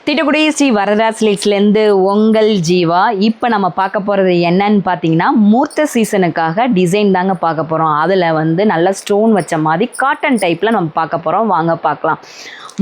திட்டக்குடி ஸ்ரீ வரதா சில்க்ஸ்லேருந்து உங்கள் ஜீவா. இப்போ நம்ம பார்க்க போகிறது என்னன்னு பார்த்தீங்கன்னா, மூர்த்த சீசனுக்காக டிசைன் தாங்க பார்க்க போகிறோம். அதில் வந்து நல்ல ஸ்டோன் வச்ச மாதிரி காட்டன் டைப்பில் நம்ம பார்க்க போகிறோம். வாங்க பார்க்கலாம்.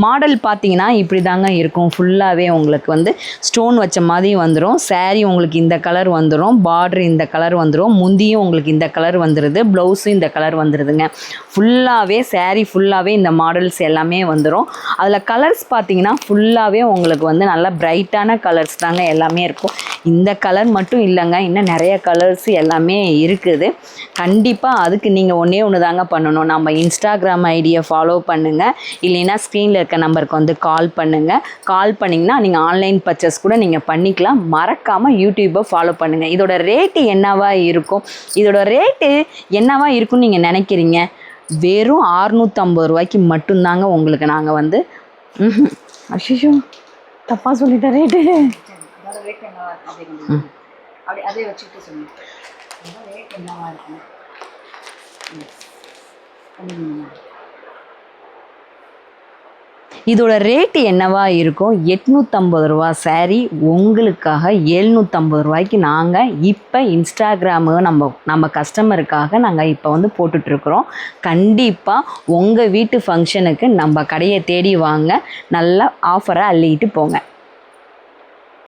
மாடல் பார்த்தீங்கன்னா இப்படி தாங்க இருக்கும். ஃபுல்லாகவே உங்களுக்கு வந்து ஸ்டோன் வச்ச மாதிரி வந்துடும். சாரீ உங்களுக்கு இந்த கலர் வந்துடும், பார்டர் இந்த கலர் வந்துடும், முந்தியும் உங்களுக்கு இந்த கலர் வந்துடுது, ப்ளவுஸும் இந்த கலர் வந்துடுதுங்க. ஃபுல்லாகவே சாரீ ஃபுல்லாகவே இந்த மாடல்ஸ் எல்லாமே வந்துடும். அதில் கலர்ஸ் பார்த்தீங்கன்னா ஃபுல்லாகவே உங்களுக்கு வந்து நல்லா பிரைட்டான கலர்ஸ் தாங்க எல்லாமே இருக்கும். இந்த கலர் மட்டும் இல்லைங்க, இன்னும் நிறைய கலர்ஸ் எல்லாமே இருக்குது. கண்டிப்பாக அதுக்கு நீங்கள் ஒன்று தாங்க பண்ணணும். நம்ம இன்ஸ்டாகிராம் ஐடியை ஃபாலோ பண்ணுங்கள், இல்லைன்னா ஸ்க்ரீனில் இருக்க நம்பருக்கு வந்து கால் பண்ணுங்கள். கால் பண்ணிங்கன்னா நீங்கள் ஆன்லைன் பர்ச்சேஸ் கூட நீங்கள் பண்ணிக்கலாம். மறக்காமல் யூடியூப்பை ஃபாலோ பண்ணுங்கள். இதோட ரேட்டு என்னவா இருக்கும், இருக்குன்னு நீங்கள் நினைக்கிறீங்க? வெறும் 650 ரூபாய்க்கு மட்டும்தாங்க உங்களுக்கு நாங்கள் வந்து அஷிஷோ தப்பாக சொல்லிட்டேன் ரேட்டு. அதே வச்சுட்டு சொல்லுங்கள் ரேட் என்னவா இருக்கும். இதோட ரேட்டு என்னவா இருக்கும்? 850 ரூபா சாரீ உங்களுக்காக 750 ரூபாய்க்கு நாங்கள் இப்போ இன்ஸ்டாகிராமு நம்ம கஸ்டமருக்காக நாங்கள் இப்போ வந்து போட்டுட்ருக்குறோம். கண்டிப்பாக உங்கள் வீட்டு ஃபங்க்ஷனுக்கு நம்ம கடையை தேடி வாங்க, நல்லா ஆஃபரை அள்ளிட்டு போங்க.